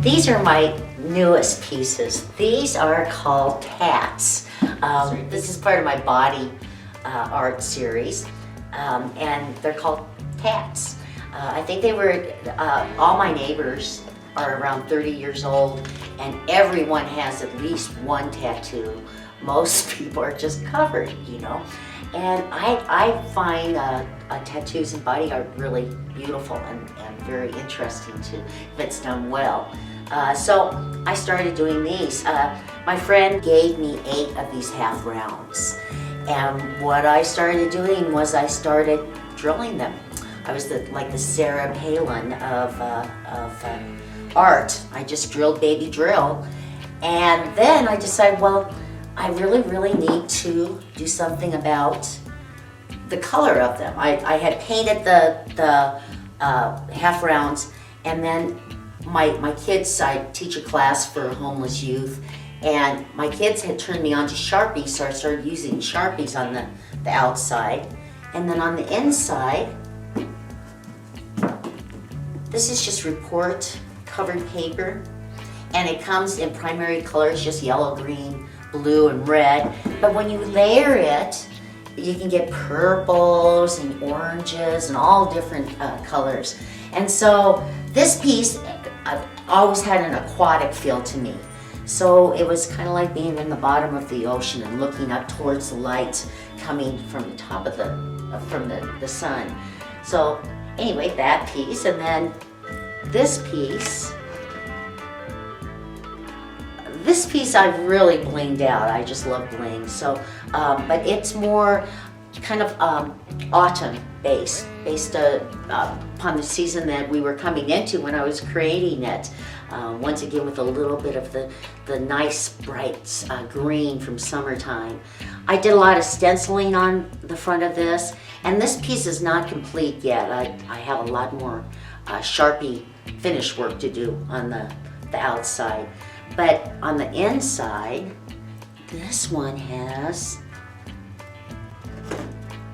These are my newest pieces. These are called Tats. This is part of my body art series, and they're called Tats. I think they were, all my neighbors are around 30 years old, and everyone has at least one tattoo. Most people are just covered, you know. And I find tattoos and body art really beautiful and very interesting too, if it's done well. So I started doing these. My friend gave me 8 of these half rounds. And what I started doing was I started drilling them. I was like the Sarah Palin of art. I just drilled baby drill. And then I decided, well, I really need to do something about the color of them. I had painted the half rounds, and then my kids, I teach a class for homeless youth, and my kids had turned me on to Sharpies, so I started using Sharpies on the outside. And then on the inside, this is just report covered paper, and it comes in primary colors, just yellow, green, blue, and red. But when you layer it, you can get purples and oranges and all different colors. And so this piece, I've always had an aquatic feel to me. So it was kind of like being in the bottom of the ocean and looking up towards the light coming from the top of the sun. So anyway, that piece, and then this piece. This piece I've really blinged out. I just love bling. So, but it's more kind of autumn based upon the season that we were coming into when I was creating it. Once again, with a little bit of the nice bright green from summertime. I did a lot of stenciling on the front of this, and this piece is not complete yet. I have a lot more Sharpie finish work to do on the outside. But on the inside, this one has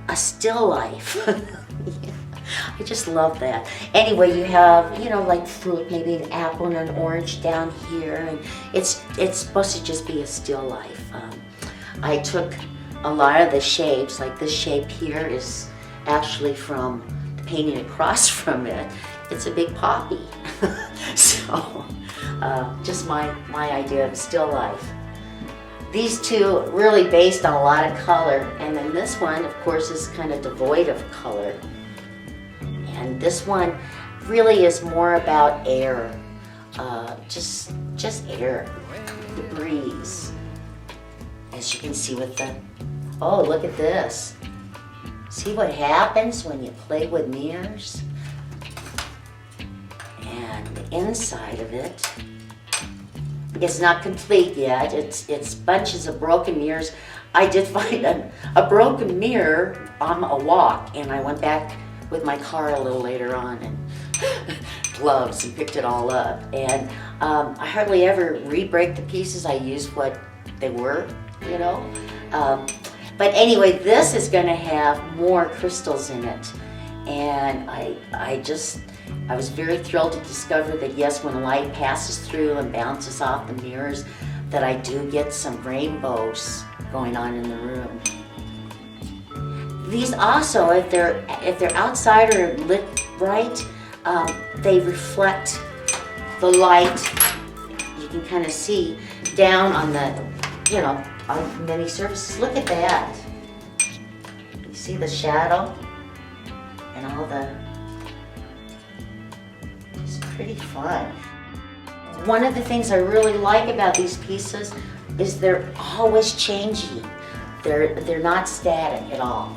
a still life. I just love that. Anyway, you have, you know, like fruit, maybe an apple and an orange down here, and it's supposed to just be a still life. I took a lot of the shapes, like this shape here is actually from painting across from it. It's a big poppy. So. Just my idea of still life. These two really based on a lot of color, and then this one, of course, is kind of devoid of color. And this one really is more about air, just air, the breeze. As you can see with the, oh, look at this. See what happens when you play with mirrors? And the inside of it is not complete yet. It's bunches of broken mirrors. I did find a broken mirror on a walk, and I went back with my car a little later on and gloves and picked it all up. And I hardly ever re-break the pieces. I used what they were, you know. But anyway, this is going to have more crystals in it, and I was very thrilled to discover that yes, when light passes through and bounces off the mirrors, that I do get some rainbows going on in the room. These also, if they're outside or lit bright, they reflect the light. You can kind of see down on the, you know, on many surfaces. Look at that. You see the shadow and all the. Pretty fun. One of the things I really like about these pieces is they're always changing. They're not static at all.